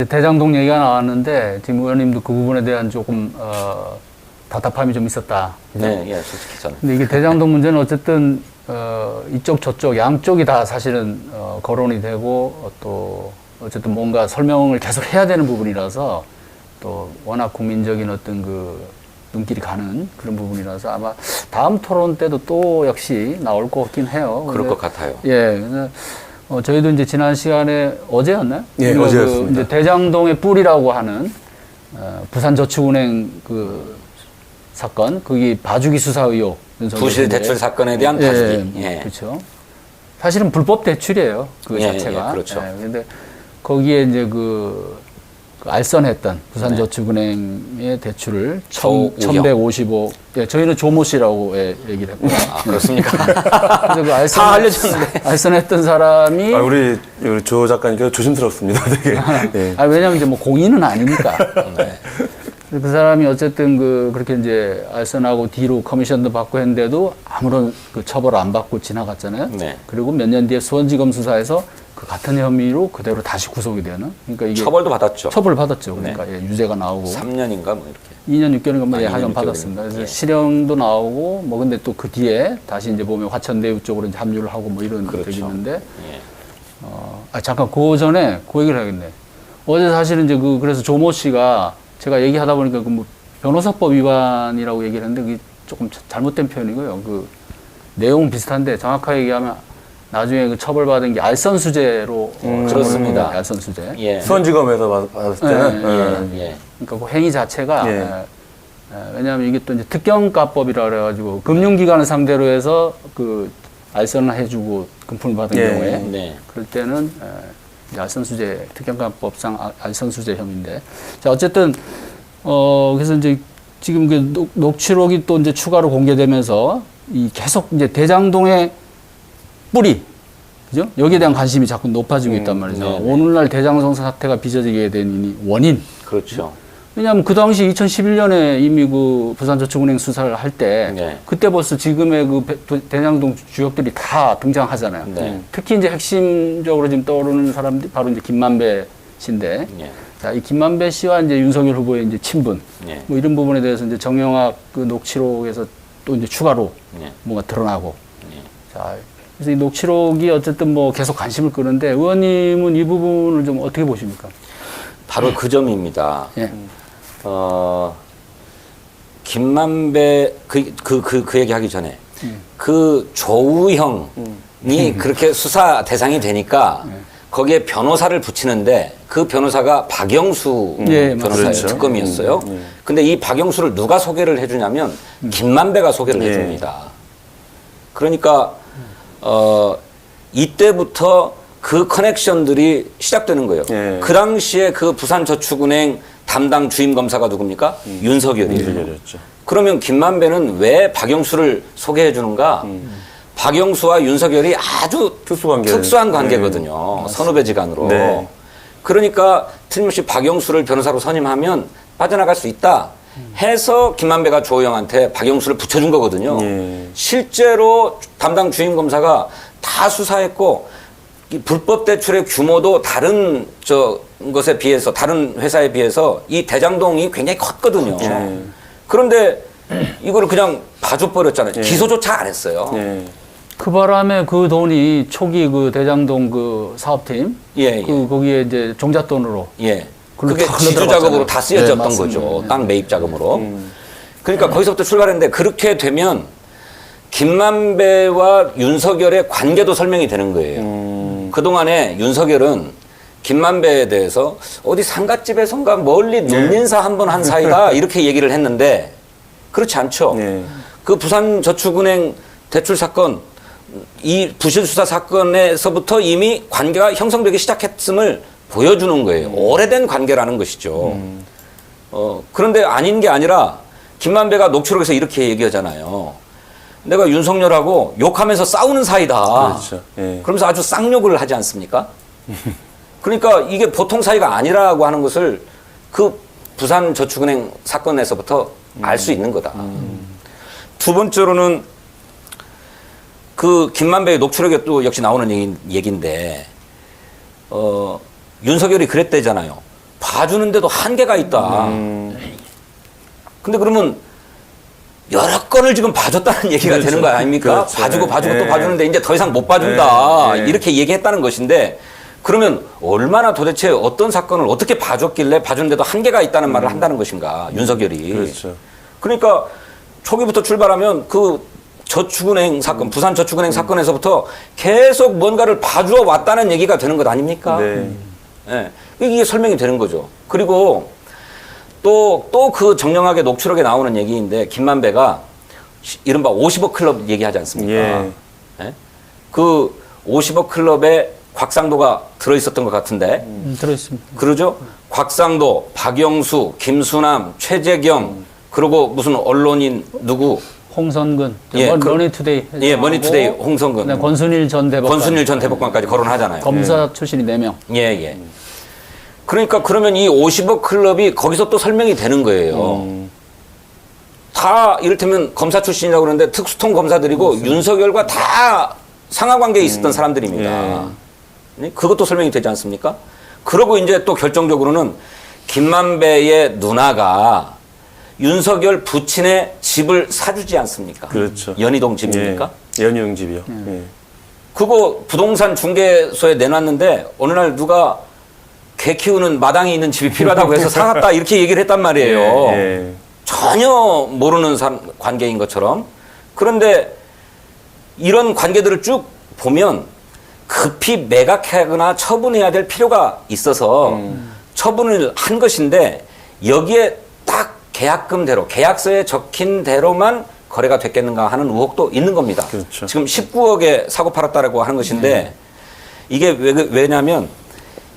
대장동 얘기가 나왔는데 지금 의원님도 그 부분에 대한 조금 답답함이 좀 있었다. 네, 예, 솔직히 저는. 근데 이게 대장동 문제는 어쨌든 이쪽 저쪽 양쪽이 다 사실은 거론이 되고 또 어쨌든 뭔가 설명을 계속 해야 되는 부분이라서 또 워낙 국민적인 어떤 그 눈길이 가는 그런 부분이라서 아마 다음 토론 때도 또 역시 나올 것 같긴 해요. 그럴 것 같아요. 예. 그래서 저희도 이제 지난 시간에 어제였나요? 예, 어제였습니다. 이제 대장동의 뿔이라고 하는 부산저축은행 그 사건, 거기 봐주기 수사 의혹. 부실 대출 사건에 대한 봐주기. 예. 그렇죠. 사실은 불법 대출이에요. 그 예, 자체가. 예, 그렇죠. 그런데 거기에 이제 그 알선했던 부산저축은행의 대출을 1155. 예, 저희는 조모 씨라고 얘기를 했고요. 아, 그렇습니까? 그래서 그 다 알려졌는데. 알선했던 사람이. 우리 조 작가님께서 조심스럽습니다. 되게. 네. 왜냐면 이제 뭐 공인은 아니니까. 네. 그 사람이 어쨌든 그렇게 이제 알선하고 뒤로 커미션도 받고 했는데도 아무런 그 처벌을 안 받고 지나갔잖아요. 네. 그리고 몇 년 뒤에 수원지검 수사에서 그 같은 혐의로 그대로 다시 구속이 되는. 그러니까 이게 처벌도 받았죠. 처벌을 받았죠. 그러니까 예, 유죄가 나오고. 3년인가 뭐 이렇게. 2년 6개월인가 뭐 아, 하견 2년 받았습니다. 그래서 예. 실형도 나오고 뭐 근데 또 그 뒤에 다시 이제 보면 화천대유 쪽으로 이제 합류를 하고 뭐 이런 그렇죠. 적이 있는데. 예. 잠깐 그 전에 그 얘기를 해야겠네. 어제 사실은 이제 그래서 조모 씨가 제가 얘기하다 보니까 그 뭐 변호사법 위반이라고 얘기를 했는데 그게 조금 잘못된 표현이고요. 그 내용은 비슷한데 정확하게 얘기하면 나중에 그 처벌받은 게 알선수재로 그렇습니다. 알선수재. 예. 수원지검에서 받았을 때는. 예. 그러니까 그 행위 자체가 예. 왜냐하면 이게 또 이제 특경가법이라 그래가지고 금융기관을 상대로 해서 그 알선을 해주고 금품을 받은 예. 경우에 네. 그럴 때는 이제 알선수재 특경가법상 알선수재 혐의인데 자 어쨌든 그래서 이제 지금 그 녹취록이 또 이제 추가로 공개되면서 이 계속 이제 대장동의 뿌리 그죠? 여기에 대한 관심이 자꾸 높아지고 있단 말이죠. 네. 오늘날 대장동 사태가 빚어지게 된 원인. 그렇죠. 왜냐하면 그 당시 2011년에 이미 그 부산저축은행 수사를 할 때 네. 그때 벌써 지금의 그 대장동 주역들이 다 등장하잖아요. 네. 특히 이제 핵심적으로 지금 떠오르는 사람들이 바로 이제 김만배 씨인데, 예. 자, 이 김만배 씨와 이제 윤석열 후보의 이제 친분, 예. 뭐 이런 부분에 대해서 이제 정영학 그 녹취록에서 또 이제 추가로 예. 뭔가 드러나고, 예. 자, 그래서 이 녹취록이 어쨌든 뭐 계속 관심을 끄는데 의원님은 이 부분을 좀 어떻게 보십니까? 바로 그 점입니다. 예. 김만배 그 얘기 하기 전에 그 조우형이 그렇게 수사 대상이 되니까 거기에 변호사를 붙이는데 그 변호사가 박영수 예, 변호사예요. 그렇죠. 특검이었어요. 근데 이 박영수를 누가 소개를 해주냐면 김만배가 소개를 예. 해줍니다. 그러니까 이때부터 그 커넥션들이 시작되는 거예요. 예. 그 당시에 그 부산저축은행 담당 주임 검사가 누굽니까? 윤석열이에요. 윤석열이었죠. 그러면 김만배는 왜 박영수를 소개해 주는가? 박영수와 윤석열이 아주 특수한 관계거든요. 선후배지간으로. 네. 그러니까 틀림없이 박영수를 변호사로 선임하면 빠져나갈 수 있다 해서 김만배가 조호영한테 박영수를 붙여준 거거든요. 예. 실제로 담당 주임 검사가 다 수사했고 이 불법 대출의 규모도 다른 것에 비해서 다른 회사에 비해서 이 대장동이 굉장히 컸거든요. 예. 그런데 이거를 그냥 봐줘버렸잖아요. 예. 기소조차 안 했어요. 예. 그 바람에 그 돈이 초기 그 대장동 그 사업팀, 예, 예. 거기에 이제 종잣돈으로. 예. 그걸로 그게 다 지주 흘러들어갔잖아요. 작업으로 다 쓰여졌던 네, 맞습니다. 거죠. 네. 땅 매입 자금으로. 그러니까 거기서부터 출발했는데 그렇게 되면 김만배와 윤석열의 관계도 설명이 되는 거예요. 그동안에 윤석열은 김만배에 대해서 어디 상갓집에선가 멀리 눈인사 한 번 한 사이다 이렇게 얘기를 했는데 그렇지 않죠. 네. 그 부산저축은행 대출 사건 이 부실 수사 사건에서부터 이미 관계가 형성되기 시작했음을 보여주는 거예요. 오래된 관계라는 것이죠. 그런데 아닌 게 아니라 김만배가 녹취록에서 이렇게 얘기하잖아요. 내가 윤석열하고 욕하면서 싸우는 사이다. 그렇죠. 예. 그러면서 아주 쌍욕을 하지 않습니까? 그러니까 이게 보통 사이가 아니라고 하는 것을 그 부산저축은행 사건에서부터 알 수 있는 거다. 두 번째로는 그 김만배의 녹취록에 또 역시 나오는 얘기인데 윤석열이 그랬대잖아요. 봐주는데도 한계가 있다. 근데 그러면 여러 건을 지금 봐줬다는 얘기가 그렇죠. 되는 거 아닙니까? 그렇죠. 봐주고 예. 또 봐주는데 이제 더 이상 못 봐준다. 예. 이렇게 얘기했다는 것인데 그러면 얼마나 도대체 어떤 사건을 어떻게 봐줬길래 봐주는데도 한계가 있다는 말을 한다는 것인가, 윤석열이. 그렇죠. 그러니까 초기부터 출발하면 그 저축은행 사건, 부산 저축은행 사건에서부터 계속 뭔가를 봐주어 왔다는 얘기가 되는 것 아닙니까? 네. 예. 이게 설명이 되는 거죠. 그리고 또 그 정령하게 녹취록에 나오는 얘기인데 김만배가 이른바 50억 클럽 얘기하지 않습니까? 예. 그 50억 클럽에 곽상도가 들어있었던 것 같은데 들어있습니다. 그러죠? 곽상도, 박영수, 김수남, 최재경 그리고 무슨 언론인 누구 홍선근, 예, 머니투데이. 예, 머니투데이 홍성근, 네, 권순일 전 대법관. 권순일 전 대법관까지 거론하잖아요. 검사 출신이 4명. 예, 예. 그러니까 그러면 이 50억 클럽이 거기서 또 설명이 되는 거예요. 다 이를테면 검사 출신이라고 그러는데 특수통 검사들이고 윤석열과 다 상하관계에 있었던 사람들입니다. 네? 그것도 설명이 되지 않습니까? 그러고 이제 또 결정적으로는 김만배의 누나가 윤석열 부친의 집을 사주지 않습니까? 그렇죠. 연희동 집입니까? 예. 연희동 집이요. 예. 그거 부동산 중개소에 내놨는데 어느 날 누가 개 키우는 마당에 있는 집이 필요하다고 해서 사갔다 이렇게 얘기를 했단 말이에요. 예. 전혀 모르는 관계인 것처럼. 그런데 이런 관계들을 쭉 보면 급히 매각하거나 처분해야 될 필요가 있어서 처분을 한 것인데 여기에 딱 계약금대로 계약서에 적힌 대로만 거래가 됐겠는가 하는 의혹도 있는 겁니다. 그렇죠. 지금 19억에 사고 팔았다라고 하는 것인데 이게 왜냐면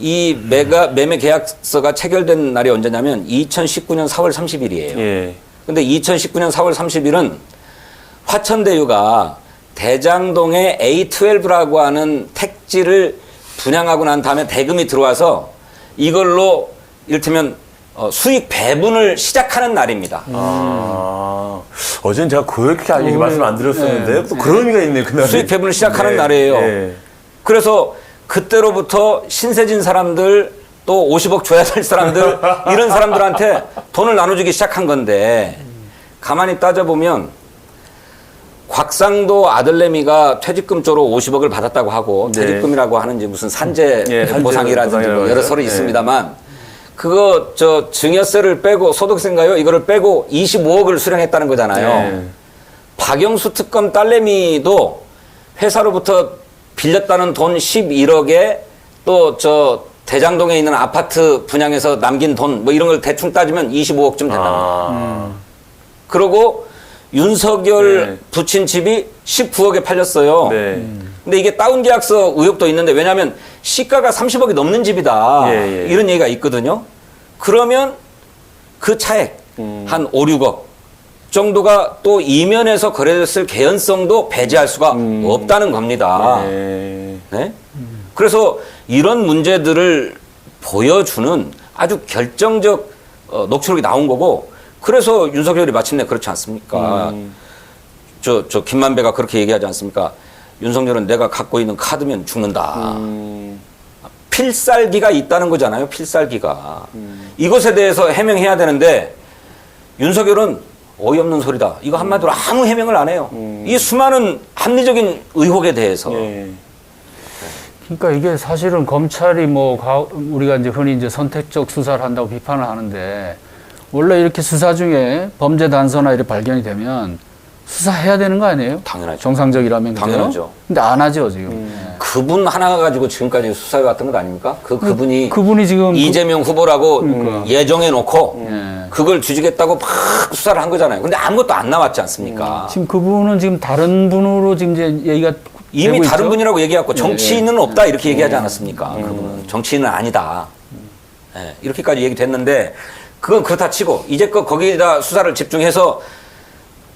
이 매매 계약서가 체결된 날이 언제냐면 2019년 4월 30일이에요. 예. 근데 2019년 4월 30일은 화천대유가 대장동에 A12라고 하는 택지를 분양하고 난 다음에 대금이 들어와서 이걸로 이를테면 수익 배분을 시작하는 날입니다. 어제는 제가 그렇게 얘기 말씀 안 드렸었는데 또 그런 의미가 있네요, 그날. 수익 배분을 시작하는 날이에요. 네. 그래서 그때로부터 신세진 사람들 또 50억 줘야 될 사람들 이런 사람들한테 돈을 나눠주기 시작한 건데 가만히 따져보면 곽상도 아들내미가 퇴직금 쪽으로 50억을 받았다고 하고 네. 퇴직금이라고 하는지 무슨 산재 예, 보상이라든지 보상이라고 뭐 여러 하죠. 설이 예. 있습니다만 그거 증여세를 빼고 소득세인가요? 이거를 빼고 25억을 수령했다는 거잖아요. 예. 박영수 특검 딸내미도 회사로부터 빌렸다는 돈 11억에 또 대장동에 있는 아파트 분양해서 남긴 돈 뭐 이런 걸 대충 따지면 25억쯤 된다. 그리고 윤석열 네. 부친 집이 19억에 팔렸어요. 네. 근데 이게 다운 계약서 의혹도 있는데 왜냐하면 시가가 30억이 넘는 집이다. 예, 예. 이런 얘기가 있거든요. 그러면 그 차액 한 5, 6억 정도가 또 이면에서 거래됐을 개연성도 배제할 수가 없다는 겁니다. 네. 네? 그래서 이런 문제들을 보여주는 아주 결정적 녹취록이 나온 거고 그래서 윤석열이 마침내 그렇지 않습니까? 저 김만배가 그렇게 얘기하지 않습니까? 윤석열은 내가 갖고 있는 카드면 죽는다. 필살기가 있다는 거잖아요. 필살기가. 이것에 대해서 해명해야 되는데 윤석열은 어이없는 소리다. 이거 한마디로 아무 해명을 안 해요. 이 수많은 합리적인 의혹에 대해서. 예. 그러니까 이게 사실은 검찰이 우리가 이제 흔히 이제 선택적 수사를 한다고 비판을 하는데 원래 이렇게 수사 중에 범죄 단서나 이렇게 발견이 되면 수사해야 되는 거 아니에요? 당연하죠. 정상적이라면. 그죠? 당연하죠. 근데 안 하죠, 지금. 예. 그분 하나 가지고 지금까지 수사해 왔던 것 아닙니까? 그분이 지금 이재명 후보라고 예정해 놓고 예. 그걸 뒤지겠다고 막 수사를 한 거잖아요. 근데 아무것도 안 나왔지 않습니까? 지금 그분은 지금 다른 분으로 지금 이제 얘기가 이미 되고 다른 있죠? 분이라고 얘기했고 정치인은 없다 이렇게 얘기하지 않았습니까? 그분은 정치인은 아니다. 예, 이렇게까지 얘기됐는데 그건 그렇다 치고 이제껏 거기다 수사를 집중해서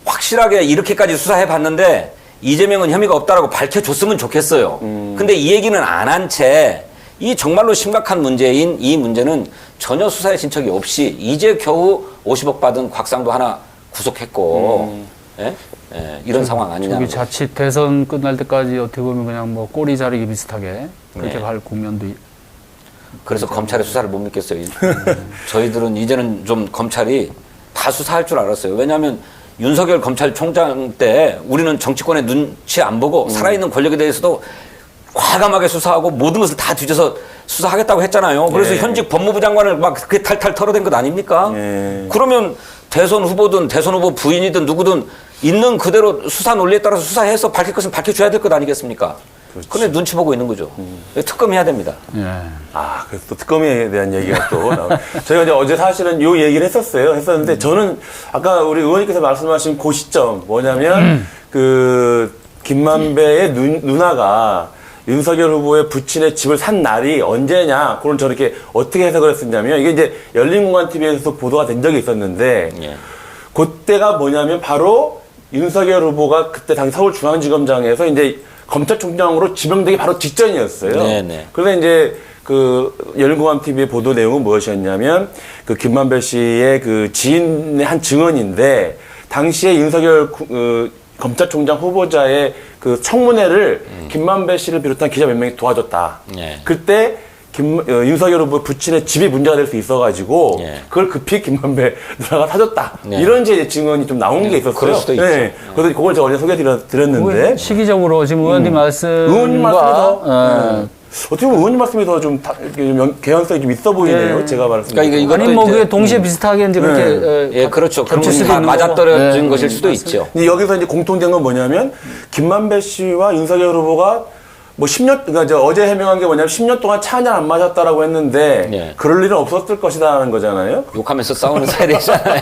확실하게 이렇게까지 수사해 봤는데 이재명은 혐의가 없다라고 밝혀줬으면 좋겠어요. 근데 이 얘기는 안 한 채 이 정말로 심각한 문제인 이 문제는 전혀 수사에 진척이 없이 이제 겨우 50억 받은 곽상도 하나 구속했고 예? 예, 이런 상황 아니냐. 저기 자칫 대선 끝날 때까지 어떻게 보면 그냥 꼬리 자르기 비슷하게 그렇게 네. 갈 국면도 그래서 검찰의 수사를 못 믿겠어요. 저희들은 이제는 좀 검찰이 다 수사할 줄 알았어요. 왜냐하면 윤석열 검찰총장 때 우리는 정치권의 눈치 안 보고 살아있는 권력에 대해서도 과감하게 수사하고 모든 것을 다 뒤져서 수사하겠다고 했잖아요. 그래서 예. 현직 법무부 장관을 막 그게 탈탈 털어댄 것 아닙니까? 예. 그러면 대선 후보든 대선 후보 부인이든 누구든 있는 그대로 수사 논리에 따라서 수사해서 밝힐 것은 밝혀줘야 될 것 아니겠습니까? 그런데 눈치 보고 있는 거죠. 특검해야 됩니다. 예. 아, 그래서 또 특검에 대한 얘기가 또 나오고. 저희가 이제 어제 사실은 요 얘기를 했었는데 저는 아까 우리 의원님께서 말씀하신 그 시점 뭐냐면 그 김만배의 누나가 윤석열 후보의 부친의 집을 산 날이 언제냐, 그런 저렇게 어떻게 해석을 했었냐면 이게 이제 열린공간TV에서 보도가 된 적이 있었는데 예. 그때가 뭐냐면 바로 윤석열 후보가 그때 당시 서울중앙지검장에서 이제 검찰총장으로 지명되기 바로 직전이었어요. 네네. 그래서 이제 그 열린공감TV의 보도 내용은 무엇이었냐면 그 김만배 씨의 그 지인의 한 증언인데 당시에 윤석열 검찰총장 후보자의 그 청문회를 김만배 씨를 비롯한 기자 몇 명이 도와줬다. 예. 그때 윤석열 후보 부친의 집이 문제가 될 수 있어가지고 예. 그걸 급히 김만배 누나가 사줬다. 예. 이런 이제 증언이 좀 나온 게 있었어요. 그럴 수도 있죠. 그래서 그걸 제가 어제 소개드렸는데 그걸 시기적으로 지금 의원님 의원님 말씀이 더 말씀과 어떻게 보면 의원님 말씀이 더 좀 개연성이 좀 있어 보이네요. 예. 제가 말씀. 그러니까 이거 아니 뭐 이제- 그게 동시에 비슷하게 이제 그렇게 예, 그렇죠. 그런 겹칠 수도 다 있는 맞아떨어진 거고. 것일 수도 있죠. 근데 여기서 이제 공통된 건 뭐냐면 김만배 씨와 윤석열 후보가 뭐 10년, 그러니까 저 어제 해명한 게 뭐냐면 10년 동안 차 한 잔 안 마셨다라고 했는데 예. 그럴 일은 없었을 것이다라는 거잖아요. 욕하면서 싸우는 사이잖아요.